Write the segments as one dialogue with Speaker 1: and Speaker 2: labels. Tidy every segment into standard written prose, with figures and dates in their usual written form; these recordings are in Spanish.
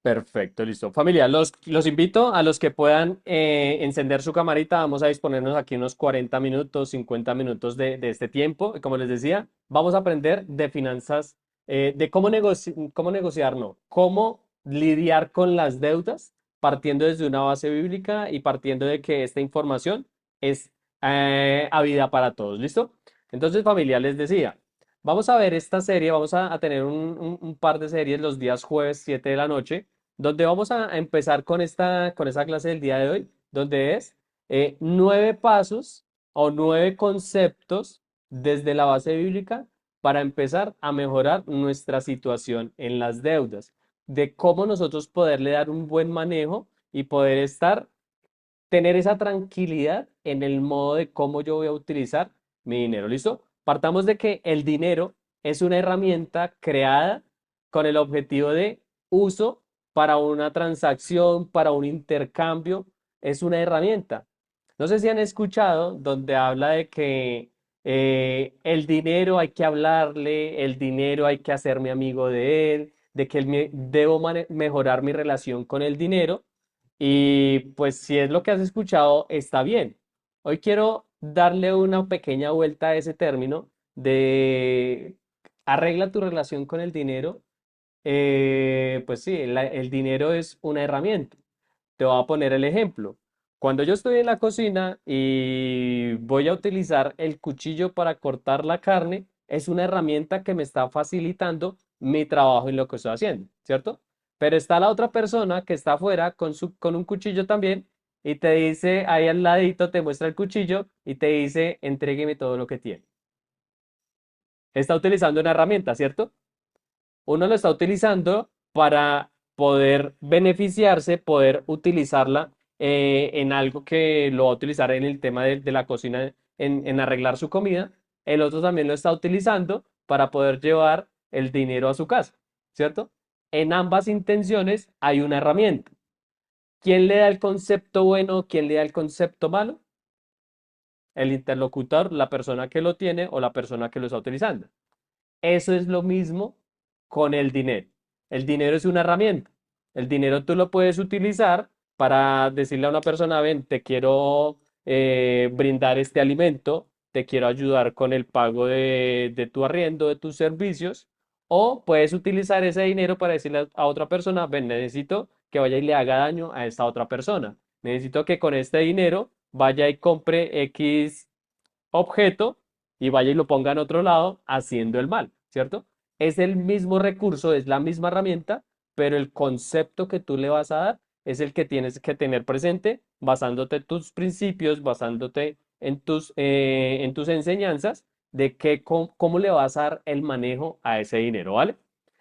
Speaker 1: Perfecto, listo. Familia, los invito a los que puedan encender su camarita. Vamos a disponernos aquí unos 40 minutos, 50 minutos de este tiempo. Y como les decía, vamos a aprender de finanzas, de cómo negociar, no, cómo lidiar con las deudas, partiendo desde una base bíblica y partiendo de que esta información es habida para todos. ¿Listo? Entonces, familia, les decía. Vamos a ver esta serie, vamos a tener un par de series los días jueves 7 de la noche donde vamos a empezar con esta clase del día de hoy, donde es 9 pasos o 9 conceptos desde la base bíblica para empezar a mejorar nuestra situación en las deudas, de cómo nosotros poderle dar un buen manejo y poder tener esa tranquilidad en el modo de cómo yo voy a utilizar mi dinero. ¿Listo? Partamos de que el dinero es una herramienta creada con el objetivo de uso para una transacción, para un intercambio. Es una herramienta. No sé si han escuchado donde habla de que el dinero hay que hablarle, el dinero hay que hacerme amigo de él, de que debo mejorar mi relación con el dinero y pues si es lo que has escuchado, está bien. Hoy quiero darle una pequeña vuelta a ese término de arregla tu relación con el dinero. Pues sí, el dinero es una herramienta. Te voy a poner el ejemplo. Cuando yo estoy en la cocina y voy a utilizar el cuchillo para cortar la carne, es una herramienta que me está facilitando mi trabajo en lo que estoy haciendo, ¿cierto? Pero está la otra persona que está afuera con un cuchillo también y te dice, ahí al ladito te muestra el cuchillo y te dice, entrégueme todo lo que tiene. Está utilizando una herramienta, ¿cierto? Uno lo está utilizando para poder beneficiarse, poder utilizarla en algo que lo va a utilizar en el tema de la cocina, en arreglar su comida. El otro también lo está utilizando para poder llevar el dinero a su casa, ¿cierto? En ambas intenciones hay una herramienta. ¿Quién le da el concepto bueno? ¿Quién le da el concepto malo? El interlocutor, la persona que lo tiene o la persona que lo está utilizando. Eso es lo mismo con el dinero. El dinero es una herramienta. El dinero tú lo puedes utilizar para decirle a una persona, ven, te quiero brindar este alimento, te quiero ayudar con el pago de tu arriendo, de tus servicios, o puedes utilizar ese dinero para decirle a otra persona, ven, necesito que vaya y le haga daño a esta otra persona. Necesito que con este dinero vaya y compre X objeto y vaya y lo ponga en otro lado haciendo el mal, ¿cierto? Es el mismo recurso, es la misma herramienta, pero el concepto que tú le vas a dar es el que tienes que tener presente basándote en tus principios, basándote en tus enseñanzas de cómo le vas a dar el manejo a ese dinero, ¿vale?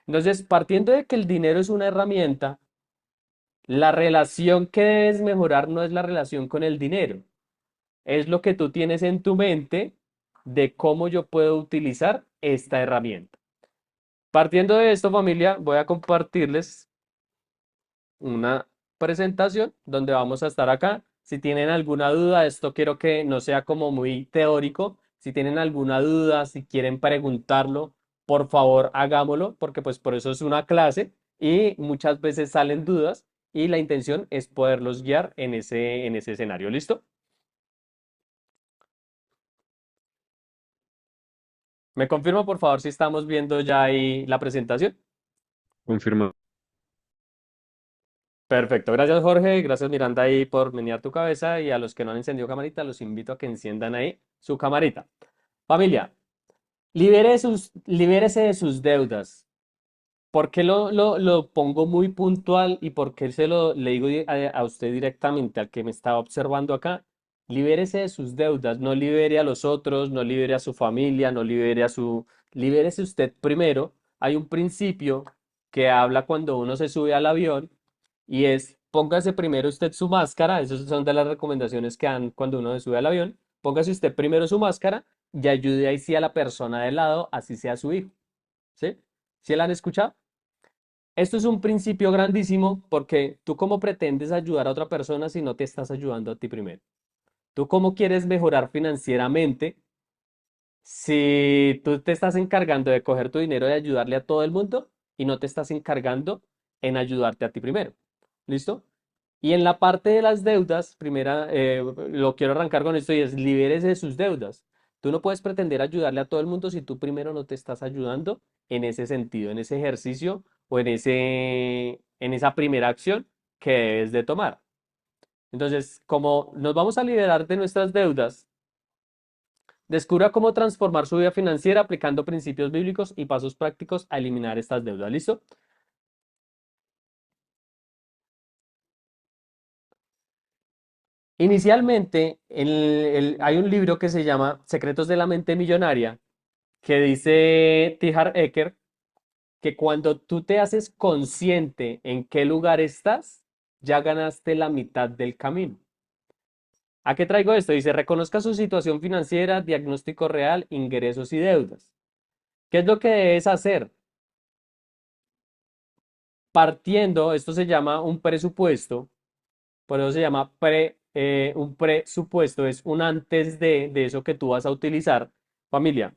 Speaker 1: Entonces, partiendo de que el dinero es una herramienta, la relación que debes mejorar no es la relación con el dinero, es lo que tú tienes en tu mente de cómo yo puedo utilizar esta herramienta. Partiendo de esto, familia, voy a compartirles una presentación donde vamos a estar acá. Si tienen alguna duda, esto quiero que no sea como muy teórico. Si tienen alguna duda, si quieren preguntarlo, por favor hagámoslo, porque pues por eso es una clase y muchas veces salen dudas y la intención es poderlos guiar en ese escenario. ¿Listo? ¿Me confirma, por favor, si estamos viendo ya ahí la presentación?
Speaker 2: Confirma.
Speaker 1: Perfecto, gracias Jorge, gracias Miranda ahí por menear tu cabeza y a los que no han encendido camarita, los invito a que enciendan ahí su camarita. Familia, libérese de sus deudas. ¿Por qué lo pongo muy puntual y por qué le digo a usted directamente, al que me está observando acá? Libérese de sus deudas, no libere a los otros, no libere a su familia, no libere a su... Libérese usted primero. Hay un principio que habla cuando uno se sube al avión y es, póngase primero usted su máscara, esas son de las recomendaciones que dan cuando uno se sube al avión, póngase usted primero su máscara y ayude ahí sí a la persona de lado, así sea su hijo, ¿sí? ¿Sí la han escuchado? Esto es un principio grandísimo porque tú cómo pretendes ayudar a otra persona si no te estás ayudando a ti primero. Tú cómo quieres mejorar financieramente si tú te estás encargando de coger tu dinero y ayudarle a todo el mundo y no te estás encargando en ayudarte a ti primero. ¿Listo? Y en la parte de las deudas, primera, lo quiero arrancar con esto y es libérese de sus deudas. Tú no puedes pretender ayudarle a todo el mundo si tú primero no te estás ayudando en ese sentido, en ese ejercicio o en esa primera acción que debes de tomar. Entonces, como nos vamos a liberar de nuestras deudas, descubra cómo transformar su vida financiera aplicando principios bíblicos y pasos prácticos a eliminar estas deudas. ¿Listo? Inicialmente, hay un libro que se llama Secretos de la Mente Millonaria, que dice T. Harv Eker que cuando tú te haces consciente en qué lugar estás, ya ganaste la mitad del camino. ¿A qué traigo esto? Dice, reconozca su situación financiera, diagnóstico real, ingresos y deudas. ¿Qué es lo que debes hacer? Partiendo, esto se llama un presupuesto, por eso se llama un presupuesto, es un antes de eso que tú vas a utilizar, familia.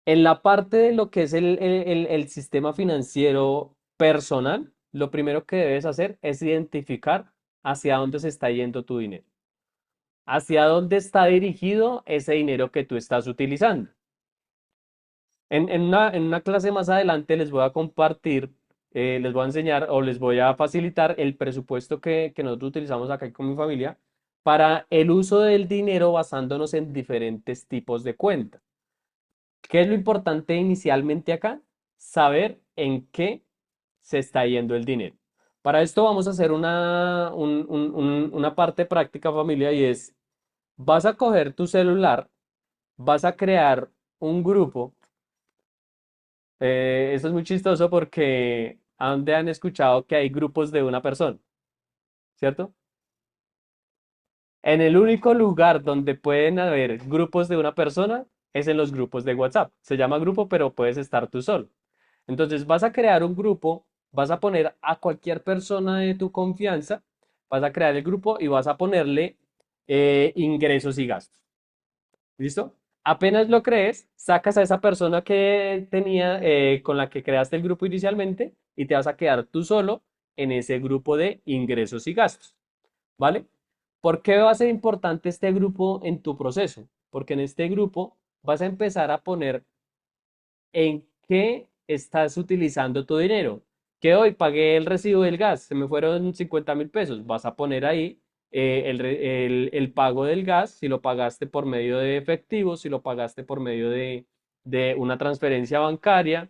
Speaker 1: En la parte de lo que es el sistema financiero personal, lo primero que debes hacer es identificar hacia dónde se está yendo tu dinero, hacia dónde está dirigido ese dinero que tú estás utilizando. En una clase más adelante les voy a compartir, les voy a enseñar o les voy a facilitar el presupuesto que nosotros utilizamos acá con mi familia para el uso del dinero basándonos en diferentes tipos de cuentas. ¿Qué es lo importante inicialmente acá? Saber en qué se está yendo el dinero. Para esto vamos a hacer una parte práctica, familia, y es, vas a coger tu celular, vas a crear un grupo. Esto es muy chistoso porque ¿a dónde han escuchado que hay grupos de una persona? ¿Cierto? En el único lugar donde pueden haber grupos de una persona es en los grupos de WhatsApp. Se llama grupo, pero puedes estar tú solo. Entonces vas a crear un grupo, vas a poner a cualquier persona de tu confianza, vas a crear el grupo y vas a ponerle ingresos y gastos. ¿Listo? Apenas lo crees, sacas a esa persona que tenía, con la que creaste el grupo inicialmente y te vas a quedar tú solo en ese grupo de ingresos y gastos. ¿Vale? ¿Por qué va a ser importante este grupo en tu proceso? Porque en este grupo vas a empezar a poner en qué estás utilizando tu dinero. Que hoy pagué el recibo del gas, se me fueron 50.000 pesos. Vas a poner ahí el pago del gas, si lo pagaste por medio de efectivo, si lo pagaste por medio de una transferencia bancaria,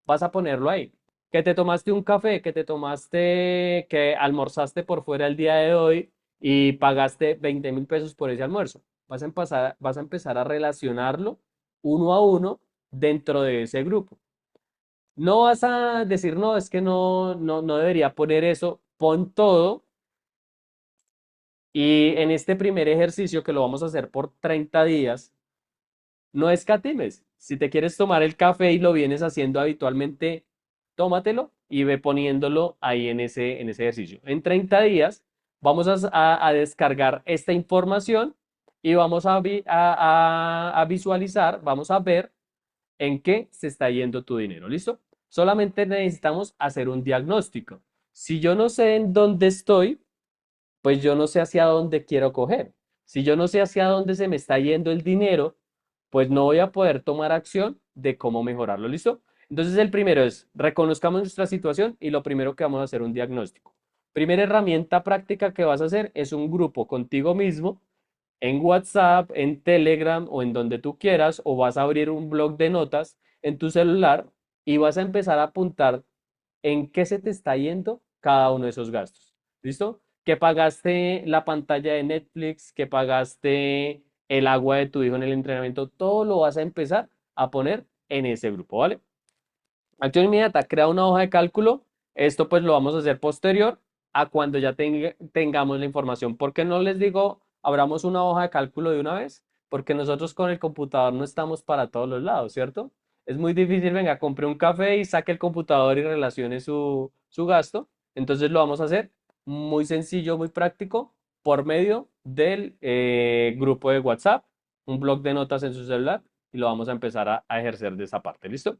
Speaker 1: vas a ponerlo ahí. Que te tomaste un café, que almorzaste por fuera el día de hoy y pagaste 20.000 pesos por ese almuerzo. Vas a empezar a relacionarlo uno a uno dentro de ese grupo. No vas a decir, no, es que no debería poner eso, pon todo y en este primer ejercicio que lo vamos a hacer por 30 días, no escatimes. Si te quieres tomar el café y lo vienes haciendo habitualmente, tómatelo y ve poniéndolo ahí en ese ejercicio. En 30 días vamos a descargar esta información y vamos a visualizar, vamos a ver en qué se está yendo tu dinero. ¿Listo? Solamente necesitamos hacer un diagnóstico. Si yo no sé en dónde estoy, pues yo no sé hacia dónde quiero coger. Si yo no sé hacia dónde se me está yendo el dinero, pues no voy a poder tomar acción de cómo mejorarlo. ¿Listo? Entonces el primero es, reconozcamos nuestra situación y lo primero que vamos a hacer un diagnóstico. Primera herramienta práctica que vas a hacer es un grupo contigo mismo en WhatsApp, en Telegram o en donde tú quieras, o vas a abrir un blog de notas en tu celular y vas a empezar a apuntar en qué se te está yendo cada uno de esos gastos. ¿Listo? Que pagaste la pantalla de Netflix, que pagaste el agua de tu hijo en el entrenamiento, todo lo vas a empezar a poner en ese grupo, ¿vale? Acción inmediata, crea una hoja de cálculo. Esto pues lo vamos a hacer posterior a cuando ya tengamos la información. ¿Por qué no les digo, abramos una hoja de cálculo de una vez? Porque nosotros con el computador no estamos para todos los lados, ¿cierto? Es muy difícil, venga, compre un café y saque el computador y relacione su gasto. Entonces lo vamos a hacer muy sencillo, muy práctico, por medio del grupo de WhatsApp, un blog de notas en su celular y lo vamos a empezar a ejercer de esa parte, ¿listo?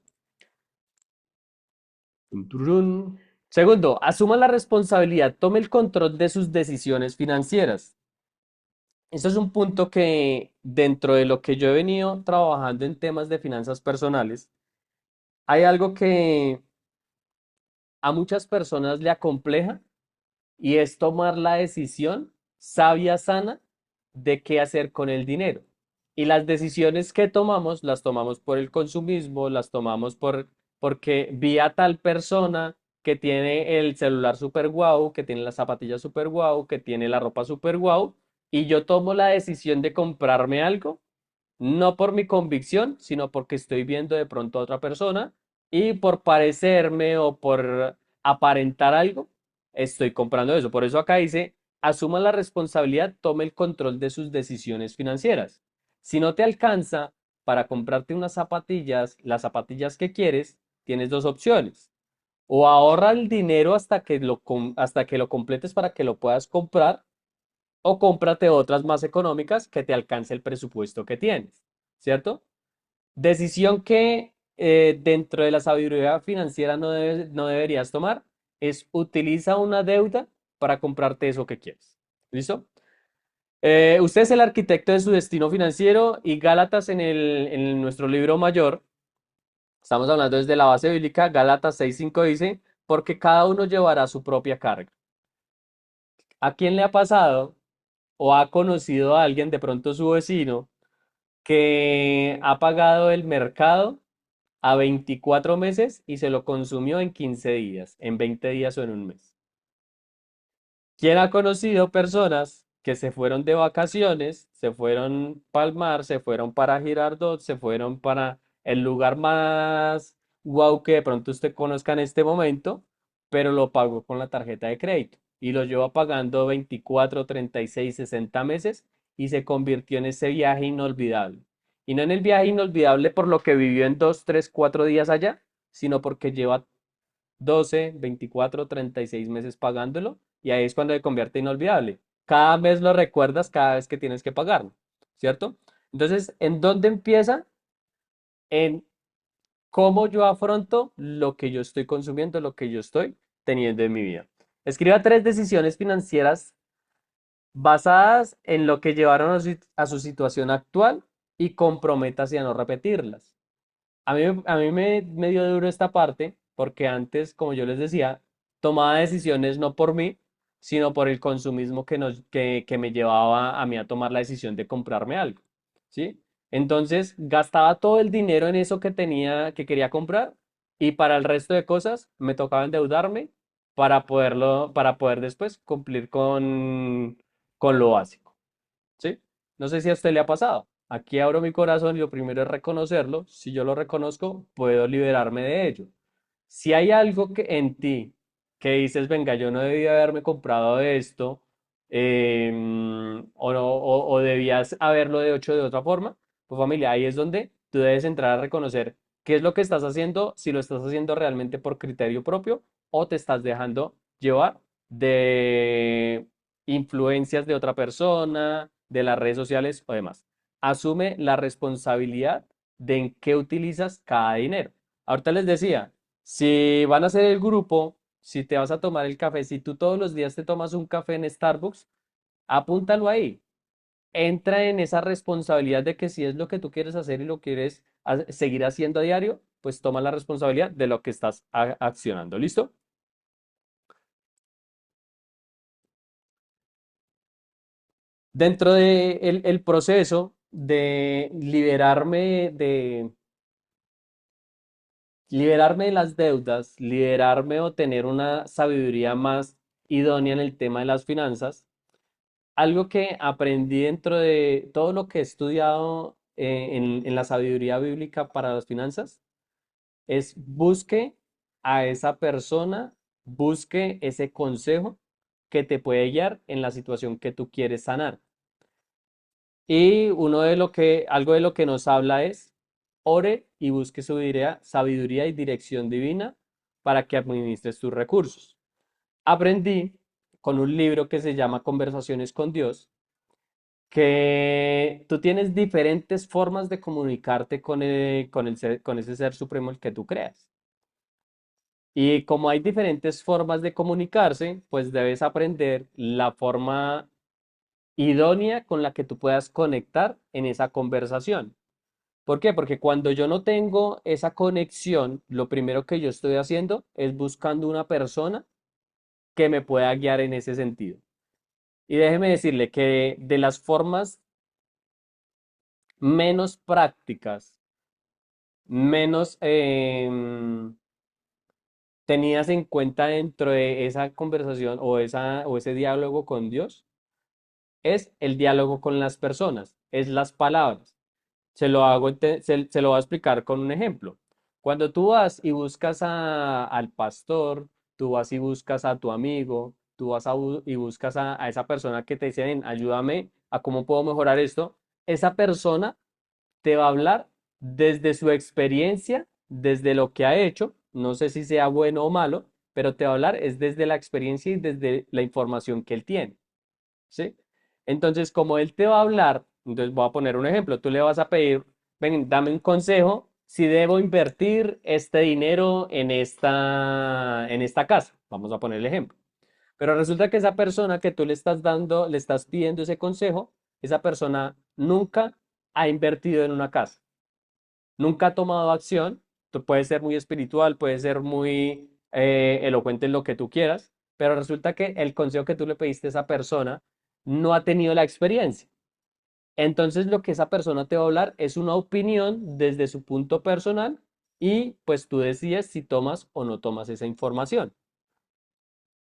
Speaker 1: Tun, tururún. Segundo, asuma la responsabilidad, tome el control de sus decisiones financieras. Esto es un punto que dentro de lo que yo he venido trabajando en temas de finanzas personales, hay algo que a muchas personas le acompleja y es tomar la decisión sabia, sana, de qué hacer con el dinero. Y las decisiones que tomamos, las tomamos por el consumismo, las tomamos porque vi a tal persona que tiene el celular super guau, que tiene las zapatillas super guau, que tiene la ropa super guau, y yo tomo la decisión de comprarme algo no por mi convicción, sino porque estoy viendo de pronto a otra persona y por parecerme o por aparentar algo, estoy comprando eso. Por eso acá dice, asuma la responsabilidad, tome el control de sus decisiones financieras. Si no te alcanza para comprarte unas zapatillas, las zapatillas que quieres, tienes dos opciones. O ahorra el dinero hasta que lo completes para que lo puedas comprar, o cómprate otras más económicas que te alcance el presupuesto que tienes, ¿cierto? Decisión que dentro de la sabiduría financiera no deberías tomar es utiliza una deuda para comprarte eso que quieres. ¿Listo? Usted es el arquitecto de su destino financiero y Gálatas en nuestro libro mayor, estamos hablando desde la base bíblica, Gálatas 6:5 dice, porque cada uno llevará su propia carga. ¿A quién le ha pasado o ha conocido a alguien, de pronto su vecino, que ha pagado el mercado a 24 meses y se lo consumió en 15 días, en 20 días o en un mes? ¿Quién ha conocido personas que se fueron de vacaciones, se fueron para el mar, se fueron para Girardot, se fueron para el lugar más guau que de pronto usted conozca en este momento, pero lo pagó con la tarjeta de crédito y lo lleva pagando 24, 36, 60 meses y se convirtió en ese viaje inolvidable? Y no en el viaje inolvidable por lo que vivió en 2, 3, 4 días allá, sino porque lleva 12, 24, 36 meses pagándolo y ahí es cuando se convierte inolvidable. Cada mes lo recuerdas cada vez que tienes que pagarlo, ¿cierto? Entonces, ¿en dónde empieza? En cómo yo afronto lo que yo estoy consumiendo, lo que yo estoy teniendo en mi vida. Escriba tres decisiones financieras basadas en lo que llevaron a su situación actual y comprométase a no repetirlas. A mí me dio duro esta parte porque antes, como yo les decía, tomaba decisiones no por mí, sino por el consumismo que me llevaba a mí a tomar la decisión de comprarme algo, ¿sí? Entonces, gastaba todo el dinero en eso que tenía, que quería comprar y para el resto de cosas me tocaba endeudarme para poder después cumplir con lo básico. ¿Sí? No sé si a usted le ha pasado. Aquí abro mi corazón y lo primero es reconocerlo. Si yo lo reconozco, puedo liberarme de ello. Si hay algo que en ti que dices, venga, yo no debía haberme comprado esto, o debías haberlo hecho de otra forma, pues familia, ahí es donde tú debes entrar a reconocer qué es lo que estás haciendo, si lo estás haciendo realmente por criterio propio o te estás dejando llevar de influencias de otra persona, de las redes sociales o demás. Asume la responsabilidad de en qué utilizas cada dinero. Ahorita les decía, si van a hacer el grupo, si te vas a tomar el café, si tú todos los días te tomas un café en Starbucks, apúntalo ahí. Entra en esa responsabilidad de que si es lo que tú quieres hacer y lo quieres seguir haciendo a diario, pues toma la responsabilidad de lo que estás accionando. ¿Listo? Dentro de el proceso de liberarme de las deudas, liberarme o tener una sabiduría más idónea en el tema de las finanzas, algo que aprendí dentro de todo lo que he estudiado en la sabiduría bíblica para las finanzas es busque a esa persona, busque ese consejo que te puede guiar en la situación que tú quieres sanar. Y algo de lo que nos habla es, ore y busque sabiduría y dirección divina para que administres tus recursos. Aprendí con un libro que se llama Conversaciones con Dios, que tú tienes diferentes formas de comunicarte con ese ser supremo el que tú creas. Y como hay diferentes formas de comunicarse, pues debes aprender la forma idónea con la que tú puedas conectar en esa conversación. ¿Por qué? Porque cuando yo no tengo esa conexión, lo primero que yo estoy haciendo es buscando una persona que me pueda guiar en ese sentido. Y déjeme decirle que de las formas menos prácticas, menos tenidas en cuenta dentro de esa conversación o ese diálogo con Dios, es el diálogo con las personas, es las palabras. Se lo voy a explicar con un ejemplo. Cuando tú vas y buscas al pastor, tú vas y buscas a tu amigo, tú vas y buscas a esa persona que te dice, "Ven, ayúdame a cómo puedo mejorar esto", esa persona te va a hablar desde su experiencia, desde lo que ha hecho, no sé si sea bueno o malo, pero te va a hablar es desde la experiencia y desde la información que él tiene. ¿Sí? Entonces, como él te va a hablar, entonces voy a poner un ejemplo, tú le vas a pedir, ven, dame un consejo si debo invertir este dinero en esta casa, vamos a poner el ejemplo. Pero resulta que esa persona que tú le estás dando, le estás pidiendo ese consejo, esa persona nunca ha invertido en una casa, nunca ha tomado acción. Tú puedes ser muy espiritual, puedes ser muy elocuente en lo que tú quieras, pero resulta que el consejo que tú le pediste a esa persona no ha tenido la experiencia. Entonces lo que esa persona te va a hablar es una opinión desde su punto personal y pues tú decides si tomas o no tomas esa información.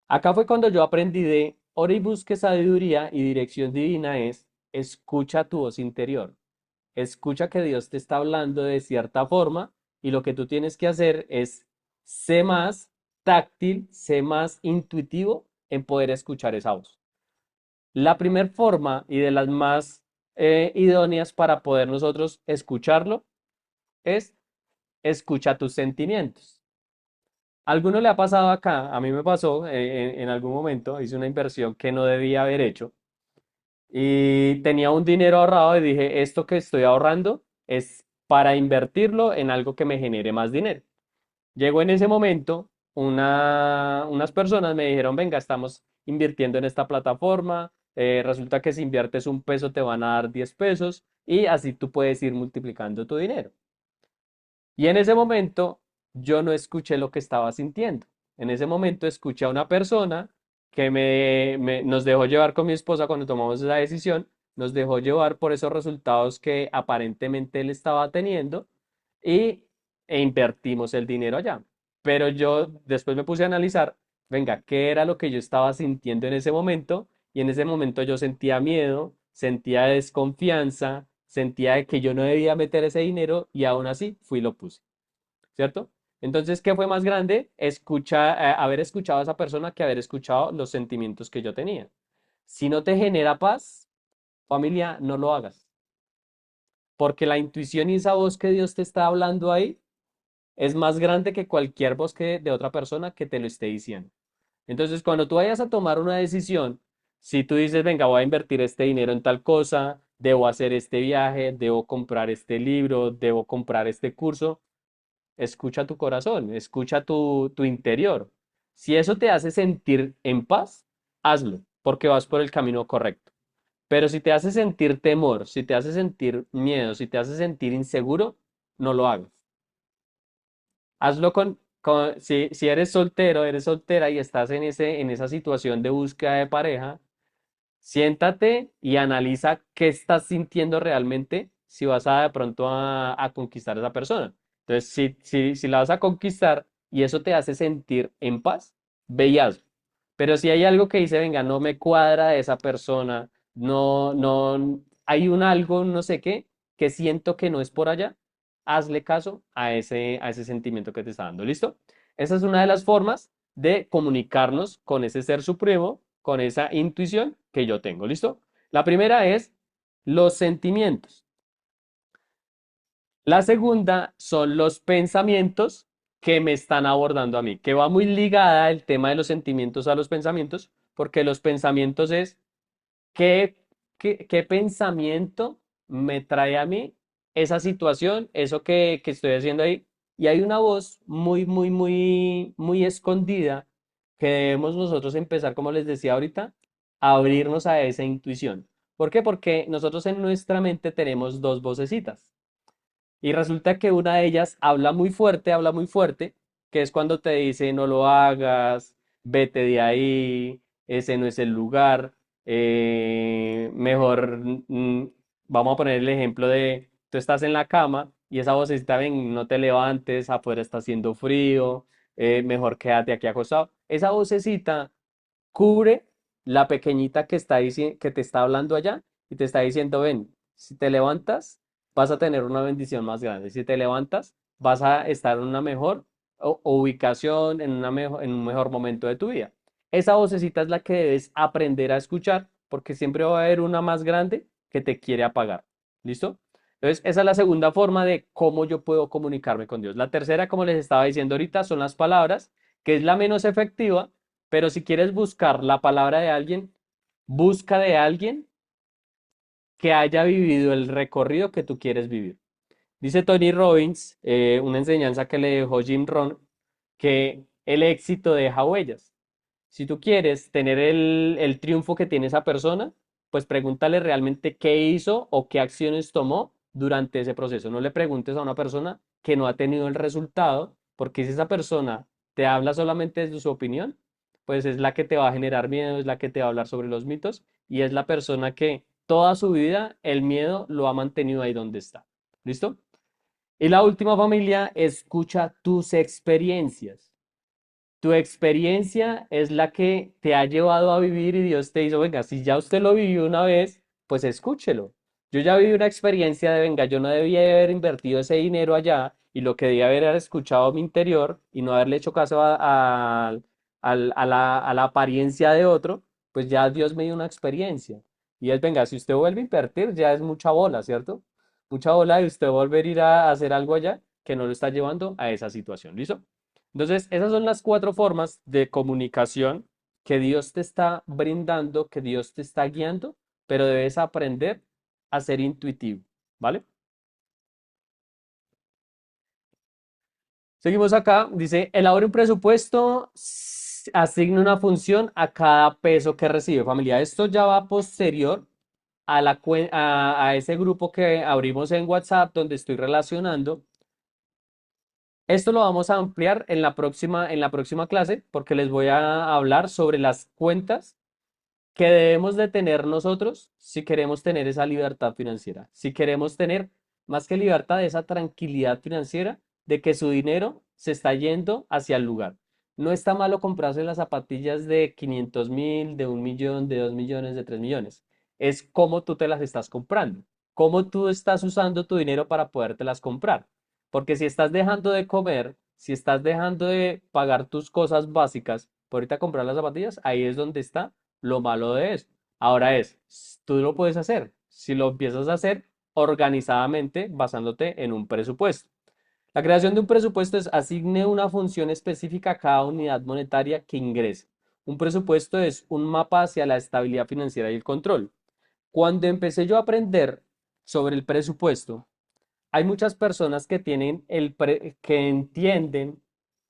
Speaker 1: Acá fue cuando yo aprendí de ora y busque sabiduría y dirección divina es escucha tu voz interior. Escucha que Dios te está hablando de cierta forma y lo que tú tienes que hacer es ser más táctil, ser más intuitivo en poder escuchar esa voz. La primera forma y de las más idóneas para poder nosotros escucharlo es escucha tus sentimientos. ¿A alguno le ha pasado acá? A mí me pasó en algún momento, hice una inversión que no debía haber hecho y tenía un dinero ahorrado y dije, esto que estoy ahorrando es para invertirlo en algo que me genere más dinero. Llegó en ese momento, unas personas me dijeron, venga, estamos invirtiendo en esta plataforma, resulta que si inviertes un peso te van a dar 10 pesos y así tú puedes ir multiplicando tu dinero. Y en ese momento yo no escuché lo que estaba sintiendo. En ese momento escuché a una persona que nos dejó llevar con mi esposa cuando tomamos esa decisión, nos dejó llevar por esos resultados que aparentemente él estaba teniendo y, e invertimos el dinero allá. Pero yo después me puse a analizar, venga, ¿qué era lo que yo estaba sintiendo en ese momento? Y en ese momento yo sentía miedo, sentía desconfianza, sentía de que yo no debía meter ese dinero y aún así fui y lo puse, ¿cierto? Entonces, ¿qué fue más grande? Haber escuchado a esa persona que haber escuchado los sentimientos que yo tenía. Si no te genera paz, familia, no lo hagas, porque la intuición y esa voz que Dios te está hablando ahí es más grande que cualquier voz de otra persona que te lo esté diciendo. Entonces, cuando tú vayas a tomar una decisión, si tú dices, venga, voy a invertir este dinero en tal cosa, debo hacer este viaje, debo comprar este libro, debo comprar este curso, escucha tu corazón, escucha tu interior. Si eso te hace sentir en paz, hazlo, porque vas por el camino correcto. Pero si te hace sentir temor, si te hace sentir miedo, si te hace sentir inseguro, no lo hagas. Hazlo si eres soltero, eres soltera y estás en esa situación de búsqueda de pareja, siéntate y analiza qué estás sintiendo realmente si vas a de pronto a conquistar a esa persona. Entonces, si la vas a conquistar y eso te hace sentir en paz, ve y hazlo. Pero si hay algo que dice, venga, no me cuadra de esa persona, no, hay un algo, no sé qué, que siento que no es por allá, hazle caso a ese sentimiento que te está dando. ¿Listo? Esa es una de las formas de comunicarnos con ese ser supremo, con esa intuición que yo tengo. ¿Listo? La primera es los sentimientos. La segunda son los pensamientos que me están abordando a mí, que va muy ligada el tema de los sentimientos a los pensamientos, porque los pensamientos es qué, qué pensamiento me trae a mí esa situación, eso que estoy haciendo ahí. Y hay una voz muy, muy, muy, muy escondida que debemos nosotros empezar, como les decía ahorita, a abrirnos a esa intuición. ¿Por qué? Porque nosotros en nuestra mente tenemos dos vocecitas. Y resulta que una de ellas habla muy fuerte, que es cuando te dice no lo hagas, vete de ahí, ese no es el lugar, mejor, vamos a poner el ejemplo de, tú estás en la cama y esa vocecita, ven, no te levantes, afuera está haciendo frío, mejor quédate aquí acostado. Esa vocecita cubre la pequeñita que que te está hablando allá y te está diciendo, ven, si te levantas, vas a tener una bendición más grande. Si te levantas, vas a estar en una mejor ubicación, en un mejor momento de tu vida. Esa vocecita es la que debes aprender a escuchar porque siempre va a haber una más grande que te quiere apagar. ¿Listo? Entonces, esa es la segunda forma de cómo yo puedo comunicarme con Dios. La tercera, como les estaba diciendo ahorita, son las palabras, que es la menos efectiva, pero si quieres buscar la palabra de alguien, busca de alguien que haya vivido el recorrido que tú quieres vivir. Dice Tony Robbins, una enseñanza que le dejó Jim Rohn, que el éxito deja huellas. Si tú quieres tener el triunfo que tiene esa persona, pues pregúntale realmente qué hizo o qué acciones tomó durante ese proceso. No le preguntes a una persona que no ha tenido el resultado, porque si esa persona te habla solamente de su opinión, pues es la que te va a generar miedo, es la que te va a hablar sobre los mitos y es la persona que toda su vida el miedo lo ha mantenido ahí donde está. ¿Listo? Y la última familia, escucha tus experiencias. Tu experiencia es la que te ha llevado a vivir y Dios te hizo, venga, si ya usted lo vivió una vez, pues escúchelo. Yo ya viví una experiencia de, venga, yo no debía haber invertido ese dinero allá y lo que debía haber era escuchado mi interior y no haberle hecho caso a la apariencia de otro, pues ya Dios me dio una experiencia. Y es, venga, si usted vuelve a invertir, ya es mucha bola, ¿cierto? Mucha bola de usted volver a ir a hacer algo allá que no lo está llevando a esa situación. ¿Listo? Entonces, esas son las cuatro formas de comunicación que Dios te está brindando, que Dios te está guiando, pero debes aprender a ser intuitivo, ¿vale? Seguimos acá, dice, elabore un presupuesto, asigne una función a cada peso que recibe familia. Esto ya va posterior a ese grupo que abrimos en WhatsApp donde estoy relacionando. Esto lo vamos a ampliar en la próxima clase porque les voy a hablar sobre las cuentas que debemos de tener nosotros si queremos tener esa libertad financiera, si queremos tener más que libertad, esa tranquilidad financiera de que su dinero se está yendo hacia el lugar. No está malo comprarse las zapatillas de 500.000, de 1 millón, de 2 millones, de 3 millones. Es cómo tú te las estás comprando, cómo tú estás usando tu dinero para podértelas comprar. Porque si estás dejando de comer, si estás dejando de pagar tus cosas básicas por irte a comprar las zapatillas, ahí es donde está lo malo de eso. Ahora es, tú lo puedes hacer si lo empiezas a hacer organizadamente basándote en un presupuesto. La creación de un presupuesto es asigne una función específica a cada unidad monetaria que ingrese. Un presupuesto es un mapa hacia la estabilidad financiera y el control. Cuando empecé yo a aprender sobre el presupuesto, hay muchas personas que que entienden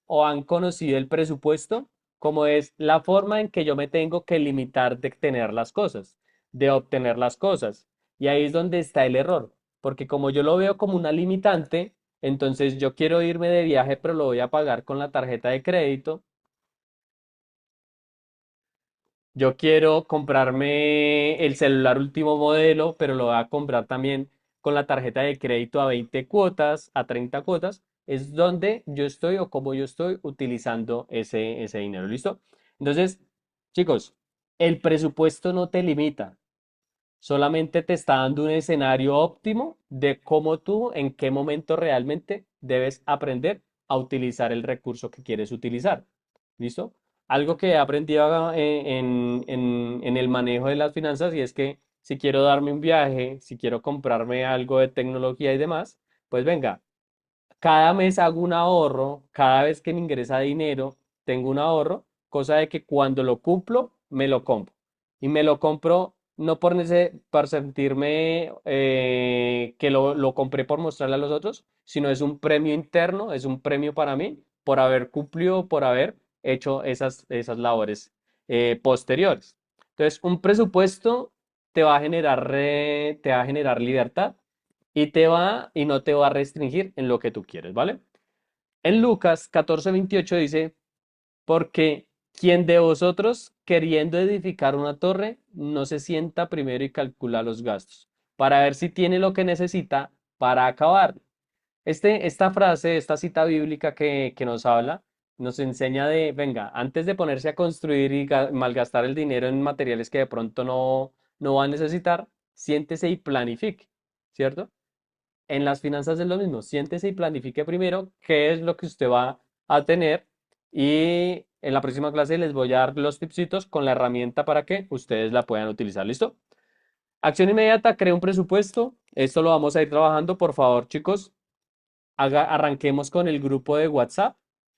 Speaker 1: o han conocido el presupuesto como es la forma en que yo me tengo que limitar de tener las cosas, de obtener las cosas. Y ahí es donde está el error, porque como yo lo veo como una limitante, entonces yo quiero irme de viaje, pero lo voy a pagar con la tarjeta de crédito. Yo quiero comprarme el celular último modelo, pero lo voy a comprar también con la tarjeta de crédito a 20 cuotas, a 30 cuotas. Es donde yo estoy o cómo yo estoy utilizando ese dinero. ¿Listo? Entonces, chicos, el presupuesto no te limita. Solamente te está dando un escenario óptimo de cómo tú, en qué momento realmente debes aprender a utilizar el recurso que quieres utilizar. ¿Listo? Algo que he aprendido en el manejo de las finanzas y es que si quiero darme un viaje, si quiero comprarme algo de tecnología y demás, pues venga, cada mes hago un ahorro, cada vez que me ingresa dinero, tengo un ahorro, cosa de que cuando lo cumplo, me lo compro. Y me lo compro no por sentirme que lo compré por mostrarle a los otros, sino es un premio interno, es un premio para mí por haber cumplido, por haber hecho esas labores posteriores. Entonces, un presupuesto te va a generar libertad y no te va a restringir en lo que tú quieres, ¿vale? En Lucas 14:28 dice, porque quien de vosotros, queriendo edificar una torre, no se sienta primero y calcula los gastos, para ver si tiene lo que necesita para acabar. Esta frase, esta cita bíblica que nos habla, nos enseña de, venga, antes de ponerse a construir y malgastar el dinero en materiales que de pronto no va a necesitar, siéntese y planifique, ¿cierto? En las finanzas es lo mismo, siéntese y planifique primero qué es lo que usted va a tener y en la próxima clase les voy a dar los tipsitos con la herramienta para que ustedes la puedan utilizar. ¿Listo? Acción inmediata, crea un presupuesto. Esto lo vamos a ir trabajando, por favor, chicos. Arranquemos con el grupo de WhatsApp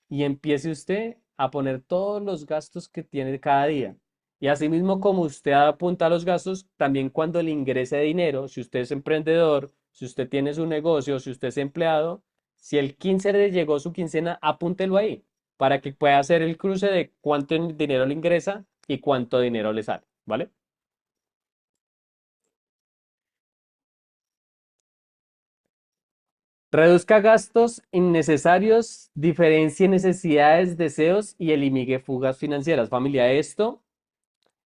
Speaker 1: y empiece usted a poner todos los gastos que tiene cada día. Y asimismo, como usted apunta los gastos, también cuando le ingrese dinero, si usted es emprendedor, si usted tiene su negocio, si usted es empleado, si el 15 le llegó su quincena, apúntelo ahí para que pueda hacer el cruce de cuánto dinero le ingresa y cuánto dinero le sale, ¿vale? Reduzca gastos innecesarios, diferencie necesidades, deseos y elimine fugas financieras. Familia, este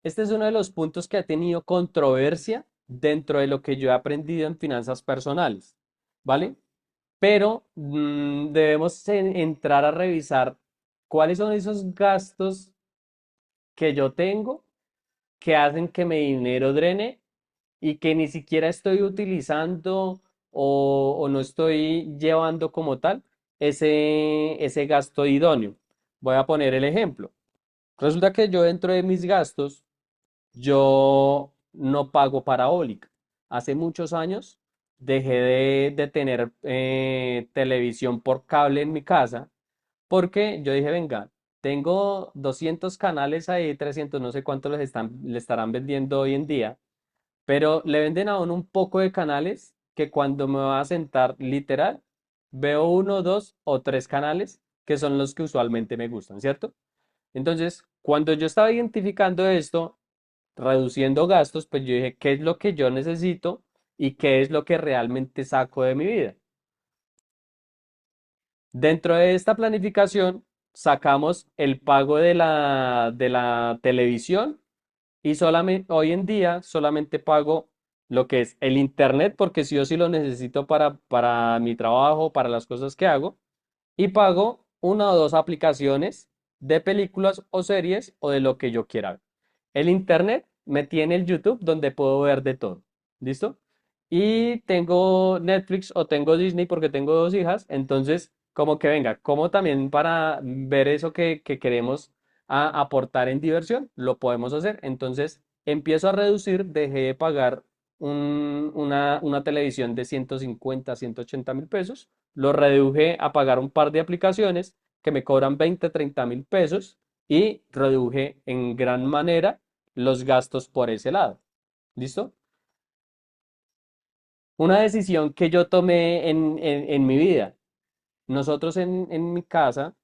Speaker 1: es uno de los puntos que ha tenido controversia dentro de lo que yo he aprendido en finanzas personales, ¿vale? Pero debemos entrar a revisar cuáles son esos gastos que yo tengo que hacen que mi dinero drene y que ni siquiera estoy utilizando o no estoy llevando como tal ese gasto idóneo. Voy a poner el ejemplo. Resulta que yo dentro de mis gastos, yo no pago parabólica. Hace muchos años dejé de tener televisión por cable en mi casa porque yo dije, venga, tengo 200 canales ahí, 300, no sé cuántos le estarán vendiendo hoy en día, pero le venden a uno un poco de canales que cuando me voy a sentar literal, veo uno, dos o tres canales que son los que usualmente me gustan, ¿cierto? Entonces, cuando yo estaba identificando esto, reduciendo gastos, pues yo dije, ¿qué es lo que yo necesito y qué es lo que realmente saco de mi vida? Dentro de esta planificación, sacamos el pago de la televisión y solamente, hoy en día solamente pago lo que es el internet, porque sí o sí lo necesito para mi trabajo, para las cosas que hago, y pago una o dos aplicaciones de películas o series o de lo que yo quiera ver. El internet me tiene el YouTube donde puedo ver de todo. ¿Listo? Y tengo Netflix o tengo Disney porque tengo dos hijas, entonces como que venga, como también para ver eso que queremos aportar en diversión, lo podemos hacer. Entonces empiezo a reducir, dejé de pagar una televisión de 150, 180.000 pesos, lo reduje a pagar un par de aplicaciones que me cobran 20, 30.000 pesos y reduje en gran manera los gastos por ese lado. ¿Listo? Una decisión que yo tomé en mi vida. Nosotros en mi casa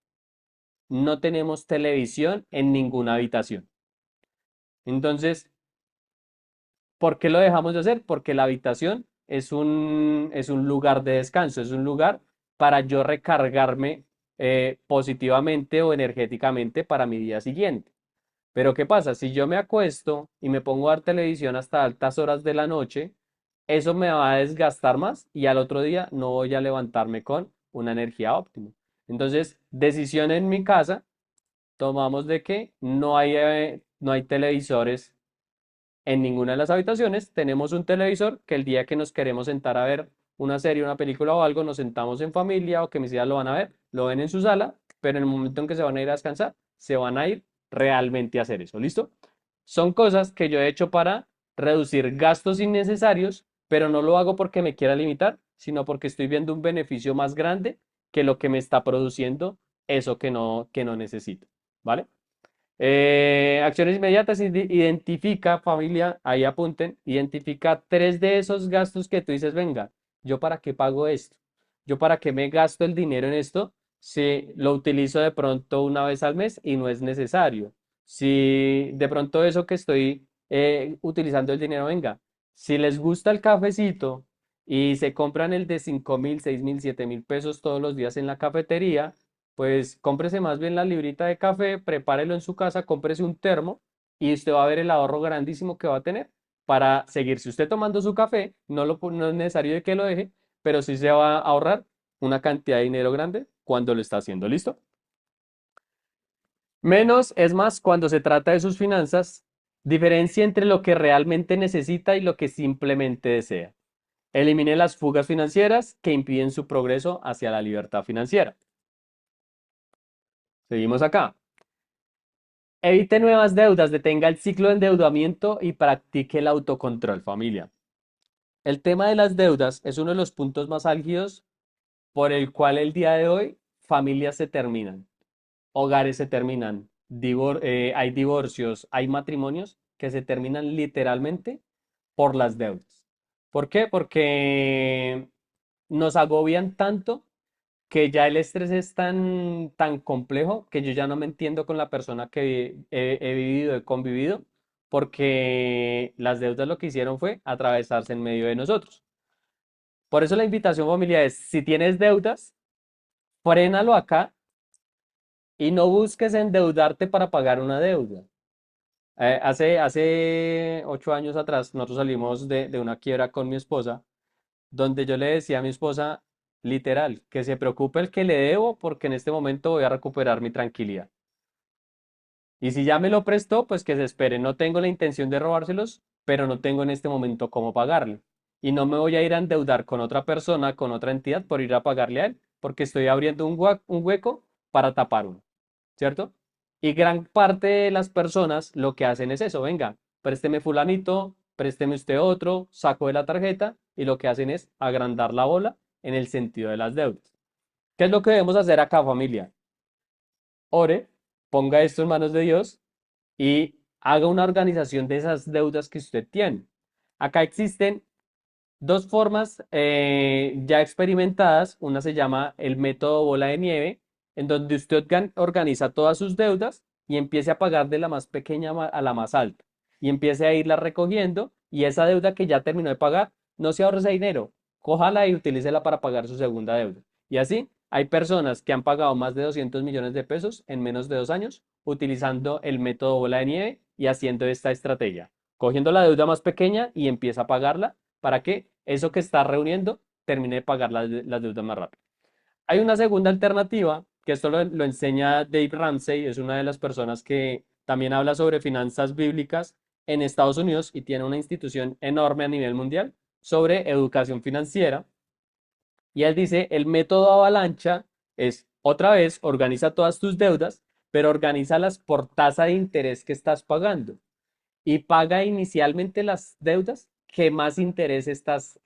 Speaker 1: no tenemos televisión en ninguna habitación. Entonces, ¿por qué lo dejamos de hacer? Porque la habitación es un lugar de descanso, es un lugar para yo recargarme positivamente o energéticamente para mi día siguiente. Pero ¿qué pasa? Si yo me acuesto y me pongo a ver televisión hasta altas horas de la noche, eso me va a desgastar más y al otro día no voy a levantarme con una energía óptima. Entonces, decisión en mi casa, tomamos de que no hay televisores en ninguna de las habitaciones. Tenemos un televisor que el día que nos queremos sentar a ver una serie, una película o algo, nos sentamos en familia o que mis hijas lo van a ver, lo ven en su sala, pero en el momento en que se van a ir a descansar, se van a ir realmente a hacer eso. ¿Listo? Son cosas que yo he hecho para reducir gastos innecesarios, pero no lo hago porque me quiera limitar, sino porque estoy viendo un beneficio más grande que lo que me está produciendo eso que no necesito. ¿Vale? Acciones inmediatas, identifica, familia, ahí apunten, identifica tres de esos gastos que tú dices, venga, ¿yo para qué pago esto? ¿Yo para qué me gasto el dinero en esto si lo utilizo de pronto una vez al mes y no es necesario? Si de pronto eso que estoy utilizando el dinero, venga, si les gusta el cafecito y se compran el de 5.000, 6.000, 7.000 pesos todos los días en la cafetería, pues cómprese más bien la librita de café, prepárelo en su casa, cómprese un termo y usted va a ver el ahorro grandísimo que va a tener para seguirse usted tomando su café. No es necesario de que lo deje, pero sí se va a ahorrar una cantidad de dinero grande cuando lo está haciendo. ¿Listo? Menos es más cuando se trata de sus finanzas. Diferencia entre lo que realmente necesita y lo que simplemente desea. Elimine las fugas financieras que impiden su progreso hacia la libertad financiera. Seguimos acá. Evite nuevas deudas, detenga el ciclo de endeudamiento y practique el autocontrol, familia. El tema de las deudas es uno de los puntos más álgidos por el cual el día de hoy familias se terminan, hogares se terminan, hay divorcios, hay matrimonios que se terminan literalmente por las deudas. ¿Por qué? Porque nos agobian tanto que ya el estrés es tan complejo que yo ya no me entiendo con la persona que he vivido, he convivido, porque las deudas lo que hicieron fue atravesarse en medio de nosotros. Por eso la invitación familiar es, si tienes deudas, frénalo acá y no busques endeudarte para pagar una deuda. Hace 8 años atrás, nosotros salimos de una quiebra con mi esposa donde yo le decía a mi esposa, literal, que se preocupe el que le debo porque en este momento voy a recuperar mi tranquilidad. Y si ya me lo prestó, pues que se espere. No tengo la intención de robárselos, pero no tengo en este momento cómo pagarle. Y no me voy a ir a endeudar con otra persona, con otra entidad, por ir a pagarle a él, porque estoy abriendo un hueco para tapar uno, ¿cierto? Y gran parte de las personas lo que hacen es eso, venga, présteme fulanito, présteme usted otro, saco de la tarjeta y lo que hacen es agrandar la bola en el sentido de las deudas. ¿Qué es lo que debemos hacer acá, familia? Ore, ponga esto en manos de Dios y haga una organización de esas deudas que usted tiene. Acá existen dos formas ya experimentadas. Una se llama el método bola de nieve, en donde usted organiza todas sus deudas y empiece a pagar de la más pequeña a la más alta. Y empiece a irla recogiendo y esa deuda que ya terminó de pagar, no se ahorre ese dinero, cójala y utilícela para pagar su segunda deuda. Y así hay personas que han pagado más de 200 millones de pesos en menos de 2 años utilizando el método bola de nieve y haciendo esta estrategia, cogiendo la deuda más pequeña y empieza a pagarla para que eso que está reuniendo termine de pagar las deudas más rápido. Hay una segunda alternativa, que esto lo enseña Dave Ramsey, es una de las personas que también habla sobre finanzas bíblicas en Estados Unidos y tiene una institución enorme a nivel mundial sobre educación financiera. Y él dice, el método avalancha es, otra vez, organiza todas tus deudas, pero organízalas por tasa de interés que estás pagando y paga inicialmente las deudas que más interés estás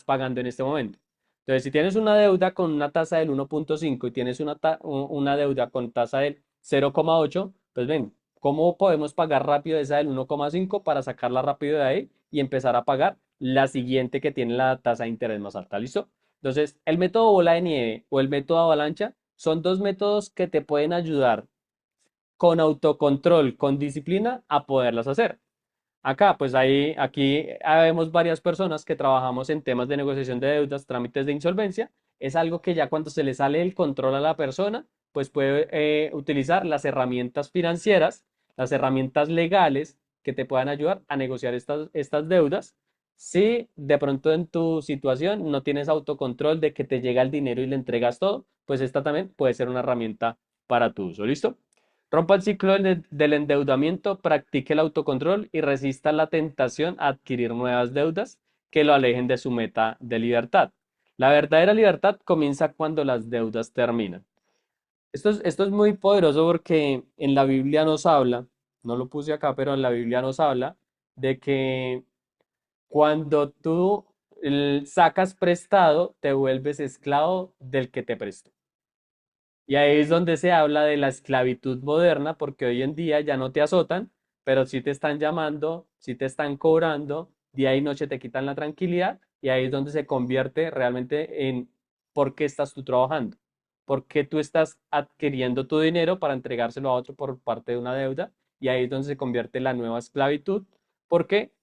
Speaker 1: pagando en este momento. Entonces, si tienes una deuda con una tasa del 1,5 y tienes una deuda con tasa del 0,8, pues ven, ¿cómo podemos pagar rápido esa del 1,5 para sacarla rápido de ahí y empezar a pagar la siguiente que tiene la tasa de interés más alta? ¿Listo? Entonces, el método bola de nieve o el método avalancha son dos métodos que te pueden ayudar con autocontrol, con disciplina, a poderlas hacer. Acá, pues aquí vemos varias personas que trabajamos en temas de negociación de deudas, trámites de insolvencia. Es algo que ya cuando se le sale el control a la persona, pues puede utilizar las herramientas financieras, las herramientas legales que te puedan ayudar a negociar estas deudas. Si de pronto en tu situación no tienes autocontrol de que te llega el dinero y le entregas todo, pues esta también puede ser una herramienta para tu uso. ¿Listo? Rompa el ciclo del endeudamiento, practique el autocontrol y resista la tentación a adquirir nuevas deudas que lo alejen de su meta de libertad. La verdadera libertad comienza cuando las deudas terminan. Esto es muy poderoso porque en la Biblia nos habla, no lo puse acá, pero en la Biblia nos habla de que cuando tú sacas prestado, te vuelves esclavo del que te prestó. Y ahí es donde se habla de la esclavitud moderna, porque hoy en día ya no te azotan, pero sí te están llamando, sí te están cobrando, día y noche te quitan la tranquilidad, y ahí es donde se convierte realmente en por qué estás tú trabajando, por qué tú estás adquiriendo tu dinero para entregárselo a otro por parte de una deuda, y ahí es donde se convierte la nueva esclavitud, porque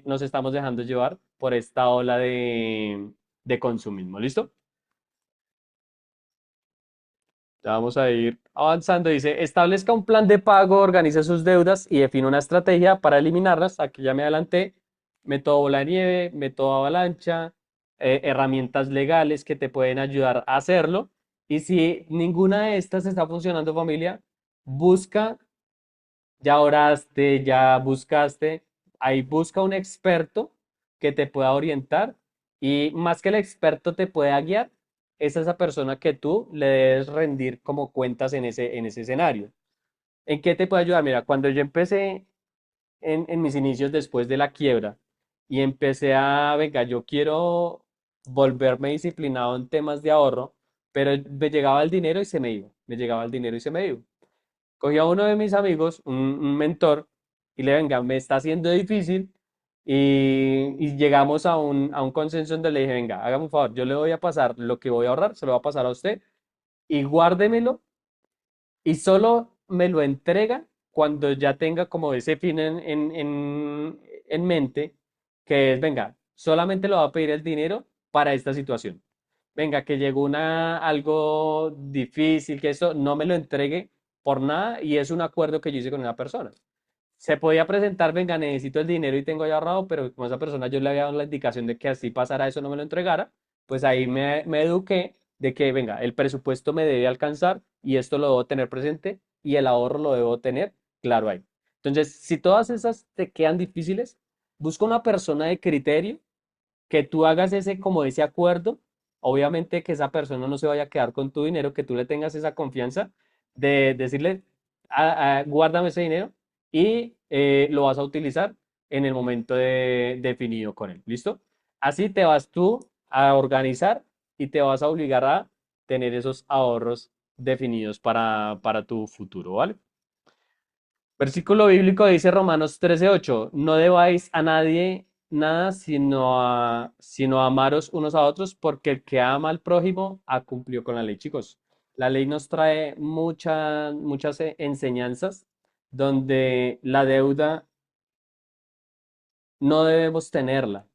Speaker 1: nos estamos dejando llevar por esta ola de consumismo. ¿Listo? Ya vamos a ir avanzando. Dice, establezca un plan de pago, organice sus deudas y define una estrategia para eliminarlas. Aquí ya me adelanté. Método bola de nieve, método avalancha, herramientas legales que te pueden ayudar a hacerlo. Y si ninguna de estas está funcionando, familia, busca, ya oraste, ya buscaste, ahí busca un experto que te pueda orientar y más que el experto te pueda guiar, es esa persona que tú le debes rendir como cuentas en ese escenario. ¿En qué te puede ayudar? Mira, cuando yo empecé en mis inicios después de la quiebra y empecé a, venga, yo quiero volverme disciplinado en temas de ahorro, pero me llegaba el dinero y se me iba, me llegaba el dinero y se me iba. Cogí a uno de mis amigos, un mentor, y le venga, me está haciendo difícil. Y llegamos a un consenso donde le dije, venga, hágame un favor, yo le voy a pasar lo que voy a ahorrar, se lo voy a pasar a usted y guárdemelo y solo me lo entrega cuando ya tenga como ese fin en mente, que es, venga, solamente le voy a pedir el dinero para esta situación. Venga, que llegó algo difícil, que eso no me lo entregue por nada y es un acuerdo que yo hice con una persona. Se podía presentar, venga, necesito el dinero y tengo ya ahorrado, pero como esa persona yo le había dado la indicación de que así pasara eso, no me lo entregara, pues ahí me eduqué de que, venga, el presupuesto me debe alcanzar y esto lo debo tener presente y el ahorro lo debo tener claro ahí. Entonces, si todas esas te quedan difíciles, busca una persona de criterio que tú hagas ese como ese acuerdo, obviamente que esa persona no se vaya a quedar con tu dinero, que tú le tengas esa confianza de decirle, guárdame ese dinero y lo vas a utilizar en el momento definido con él. ¿Listo? Así te vas tú a organizar y te vas a obligar a tener esos ahorros definidos para tu futuro, ¿vale? Versículo bíblico dice Romanos 13:8, no debáis a nadie nada sino a amaros unos a otros, porque el que ama al prójimo ha cumplido con la ley, chicos. La ley nos trae muchas enseñanzas donde la deuda no debemos tenerla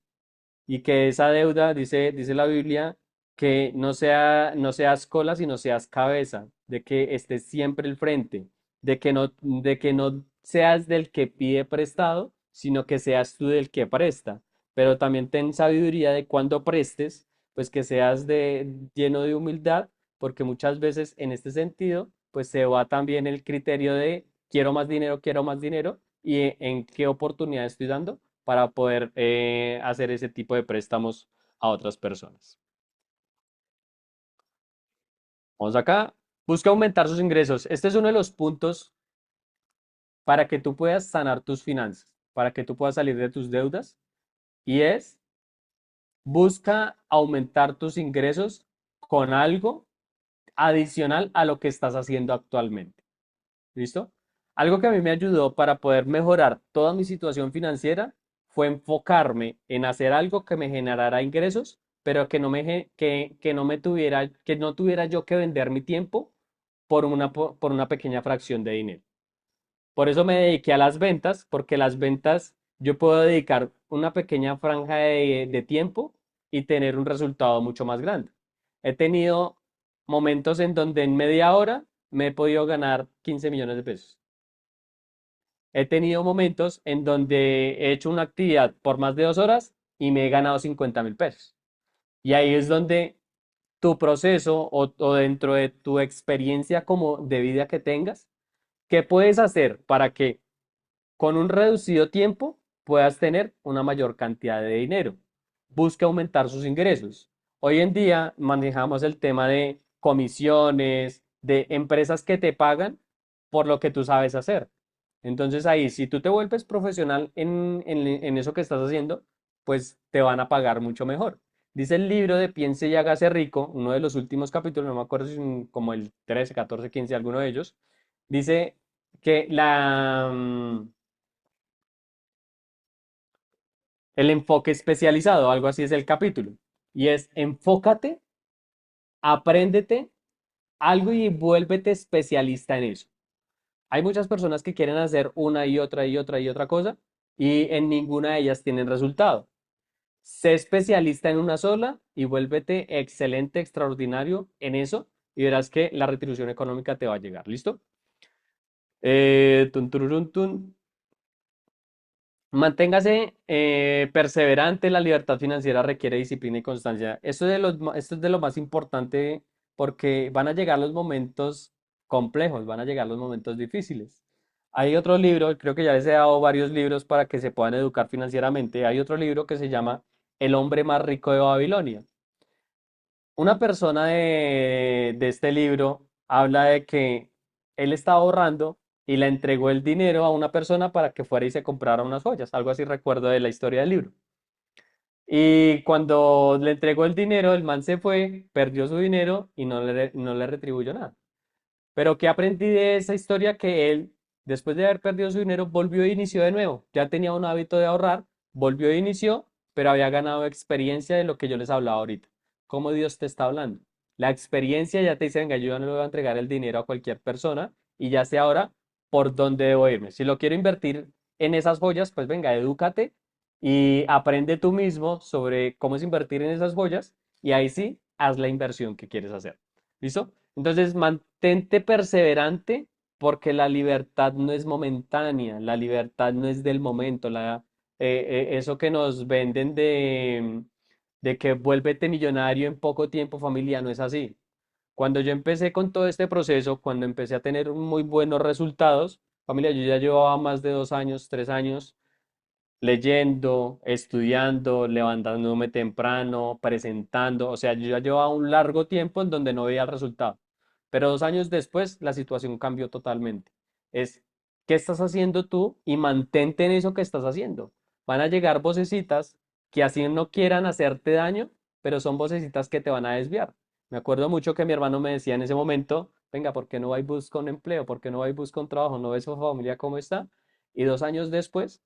Speaker 1: y que esa deuda, dice la Biblia, que no seas cola, sino seas cabeza, de que estés siempre al frente, de que no seas del que pide prestado, sino que seas tú del que presta. Pero también ten sabiduría de cuando prestes, pues que seas lleno de humildad, porque muchas veces en este sentido, pues se va también el criterio de quiero más dinero, y en qué oportunidad estoy dando para poder hacer ese tipo de préstamos a otras personas. Vamos acá. Busca aumentar sus ingresos. Este es uno de los puntos para que tú puedas sanar tus finanzas, para que tú puedas salir de tus deudas. Y es, busca aumentar tus ingresos con algo adicional a lo que estás haciendo actualmente. ¿Listo? Algo que a mí me ayudó para poder mejorar toda mi situación financiera fue enfocarme en hacer algo que me generara ingresos, pero que no me tuviera, que no tuviera yo que vender mi tiempo por una pequeña fracción de dinero. Por eso me dediqué a las ventas, porque las ventas yo puedo dedicar una pequeña franja de tiempo y tener un resultado mucho más grande. He tenido momentos en donde en media hora me he podido ganar 15 millones de pesos. He tenido momentos en donde he hecho una actividad por más de 2 horas y me he ganado 50.000 pesos. Y ahí es donde tu proceso o dentro de tu experiencia como de vida que tengas, ¿qué puedes hacer para que con un reducido tiempo puedas tener una mayor cantidad de dinero? Busca aumentar sus ingresos. Hoy en día manejamos el tema de comisiones, de empresas que te pagan por lo que tú sabes hacer. Entonces ahí, si tú te vuelves profesional en eso que estás haciendo, pues te van a pagar mucho mejor. Dice el libro de Piense y hágase rico, uno de los últimos capítulos, no me acuerdo si como el 13, 14, 15, alguno de ellos, dice que el enfoque especializado, algo así es el capítulo, y es enfócate, apréndete algo y vuélvete especialista en eso. Hay muchas personas que quieren hacer una y otra y otra y otra cosa y en ninguna de ellas tienen resultado. Sé especialista en una sola y vuélvete excelente, extraordinario en eso y verás que la retribución económica te va a llegar. ¿Listo? Tun, tururún, tun. Manténgase perseverante. La libertad financiera requiere disciplina y constancia. Esto es de lo más importante porque van a llegar los momentos complejos, van a llegar los momentos difíciles. Hay otro libro, creo que ya les he dado varios libros para que se puedan educar financieramente. Hay otro libro que se llama El hombre más rico de Babilonia. Una persona de este libro habla de que él estaba ahorrando y le entregó el dinero a una persona para que fuera y se comprara unas joyas. Algo así recuerdo de la historia del libro. Y cuando le entregó el dinero, el man se fue, perdió su dinero y no le retribuyó nada. Pero ¿qué aprendí de esa historia? Que él, después de haber perdido su dinero, volvió e inició de nuevo. Ya tenía un hábito de ahorrar, volvió e inició, pero había ganado experiencia de lo que yo les hablaba ahorita. ¿Cómo Dios te está hablando? La experiencia ya te dice, venga, yo ya no le voy a entregar el dinero a cualquier persona y ya sé ahora por dónde debo irme. Si lo quiero invertir en esas joyas, pues venga, edúcate y aprende tú mismo sobre cómo es invertir en esas joyas y ahí sí, haz la inversión que quieres hacer. ¿Listo? Entonces, mantente perseverante porque la libertad no es momentánea, la libertad no es del momento, eso que nos venden de que vuélvete millonario en poco tiempo, familia, no es así. Cuando yo empecé con todo este proceso, cuando empecé a tener muy buenos resultados, familia, yo ya llevaba más de 2 años, 3 años leyendo, estudiando, levantándome temprano, presentando, o sea, yo ya llevaba un largo tiempo en donde no veía el resultado. Pero 2 años después, la situación cambió totalmente. Es, ¿qué estás haciendo tú? Y mantente en eso que estás haciendo. Van a llegar vocecitas que así no quieran hacerte daño, pero son vocecitas que te van a desviar. Me acuerdo mucho que mi hermano me decía en ese momento, venga, ¿por qué no va y busca un empleo? ¿Por qué no va y busca un trabajo? ¿No ves su familia cómo está? Y 2 años después,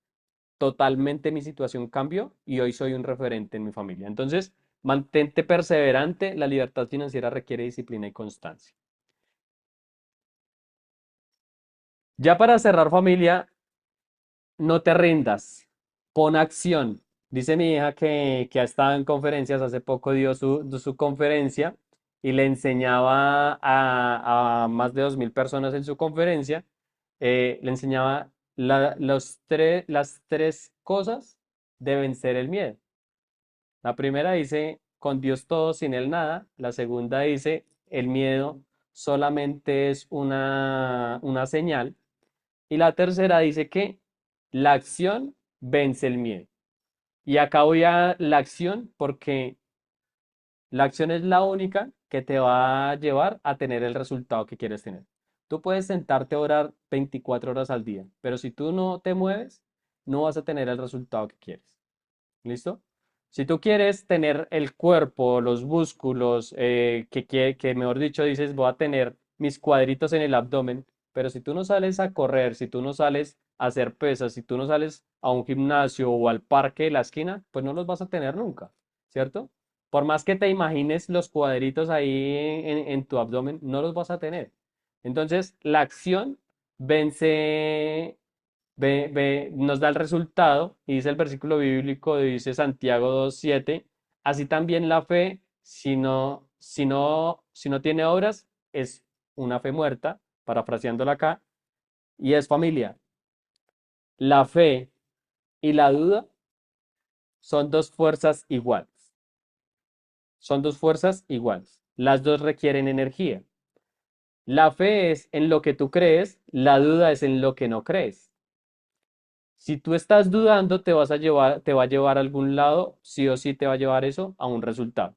Speaker 1: totalmente mi situación cambió y hoy soy un referente en mi familia. Entonces, mantente perseverante, la libertad financiera requiere disciplina y constancia. Ya para cerrar familia, no te rindas, pon acción. Dice mi hija que ha estado en conferencias, hace poco dio su conferencia y le enseñaba a más de 2.000 personas en su conferencia, le enseñaba las tres cosas de vencer el miedo. La primera dice, con Dios todo, sin Él nada. La segunda dice, el miedo solamente es una señal. Y la tercera dice que la acción vence el miedo. Y acá voy a la acción porque la acción es la única que te va a llevar a tener el resultado que quieres tener. Tú puedes sentarte a orar 24 horas al día, pero si tú no te mueves, no vas a tener el resultado que quieres. ¿Listo? Si tú quieres tener el cuerpo, los músculos, que mejor dicho dices, voy a tener mis cuadritos en el abdomen, pero si tú no sales a correr, si tú no sales a hacer pesas, si tú no sales a un gimnasio o al parque de la esquina, pues no los vas a tener nunca, ¿cierto? Por más que te imagines los cuadritos ahí en tu abdomen, no los vas a tener. Entonces, la acción vence nos da el resultado, y dice el versículo bíblico, dice Santiago 2:7, así también la fe, si no tiene obras, es una fe muerta, parafraseándola acá, y es familia. La fe y la duda son dos fuerzas iguales, son dos fuerzas iguales. Las dos requieren energía. La fe es en lo que tú crees, la duda es en lo que no crees. Si tú estás dudando, te va a llevar a algún lado, sí o sí te va a llevar eso a un resultado.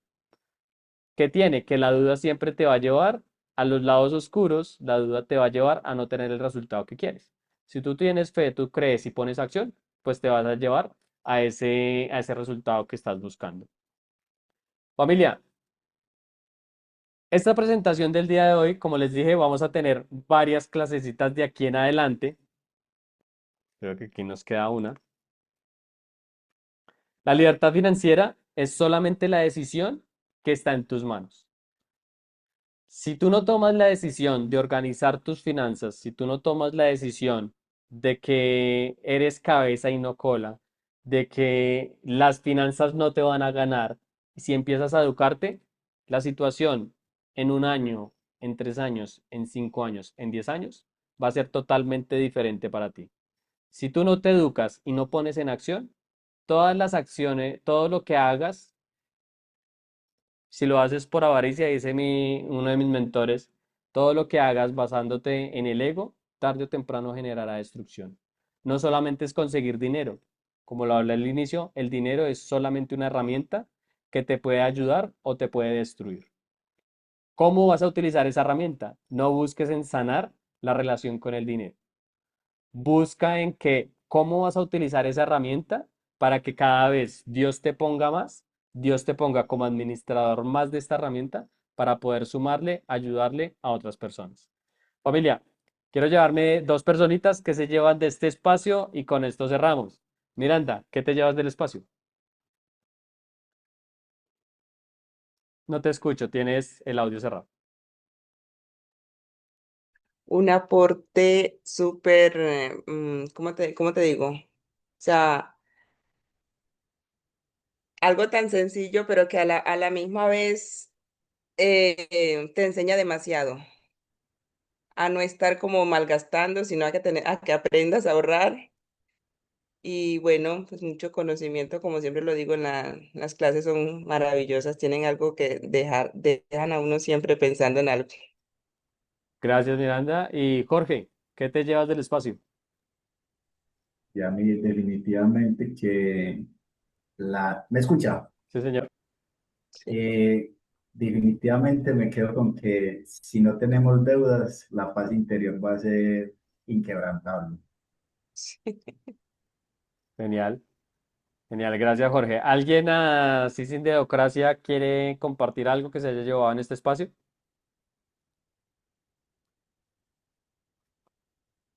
Speaker 1: ¿Qué tiene? Que la duda siempre te va a llevar a los lados oscuros, la duda te va a llevar a no tener el resultado que quieres. Si tú tienes fe, tú crees y pones acción, pues te vas a llevar a ese resultado que estás buscando. Familia, esta presentación del día de hoy, como les dije, vamos a tener varias clasecitas de aquí en adelante. Creo que aquí nos queda una. La libertad financiera es solamente la decisión que está en tus manos. Si tú no tomas la decisión de organizar tus finanzas, si tú no tomas la decisión de que eres cabeza y no cola, de que las finanzas no te van a ganar, si empiezas a educarte, la situación en un año, en 3 años, en 5 años, en 10 años, va a ser totalmente diferente para ti. Si tú no te educas y no pones en acción, todas las acciones, todo lo que hagas, si lo haces por avaricia, dice uno de mis mentores, todo lo que hagas basándote en el ego, tarde o temprano generará destrucción. No solamente es conseguir dinero, como lo hablé al inicio, el dinero es solamente una herramienta que te puede ayudar o te puede destruir. ¿Cómo vas a utilizar esa herramienta? No busques en sanar la relación con el dinero. Busca en que cómo vas a utilizar esa herramienta para que cada vez Dios te ponga más, Dios te ponga como administrador más de esta herramienta para poder sumarle, ayudarle a otras personas. Familia, quiero llevarme dos personitas que se llevan de este espacio y con esto cerramos. Miranda, ¿qué te llevas del espacio? No te escucho, tienes el audio cerrado.
Speaker 2: Un aporte súper, cómo te digo? O sea, algo tan sencillo, pero que a la misma vez te enseña demasiado a no estar como malgastando, sino a que, a que aprendas a ahorrar. Y bueno, pues mucho conocimiento, como siempre lo digo, las clases son maravillosas, tienen algo que dejan a uno siempre pensando en algo.
Speaker 1: Gracias, Miranda. Y Jorge, ¿qué te llevas del espacio?
Speaker 3: Y a mí definitivamente que ¿me escucha?
Speaker 1: Sí, señor.
Speaker 2: Sí.
Speaker 3: Eh, Definitivamente me quedo con que si no tenemos deudas, la paz interior va a ser inquebrantable.
Speaker 1: Genial. Genial, gracias Jorge. ¿Alguien así sin democracia quiere compartir algo que se haya llevado en este espacio?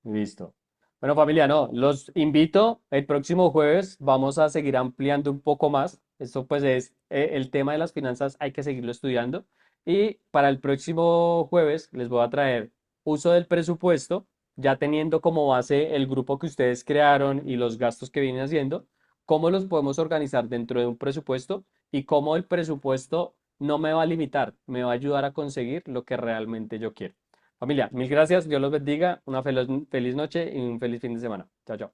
Speaker 1: Listo. Bueno, familia, no, los invito. El próximo jueves vamos a seguir ampliando un poco más. Esto pues es el tema de las finanzas, hay que seguirlo estudiando. Y para el próximo jueves les voy a traer uso del presupuesto, ya teniendo como base el grupo que ustedes crearon y los gastos que vienen haciendo, cómo los podemos organizar dentro de un presupuesto y cómo el presupuesto no me va a limitar, me va a ayudar a conseguir lo que realmente yo quiero. Familia, mil gracias, Dios los bendiga, una feliz noche y un feliz fin de semana. Chao, chao.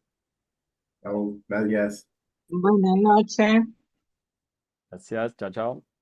Speaker 3: Chao, gracias.
Speaker 2: Buenas noches.
Speaker 1: Gracias, chao, chao.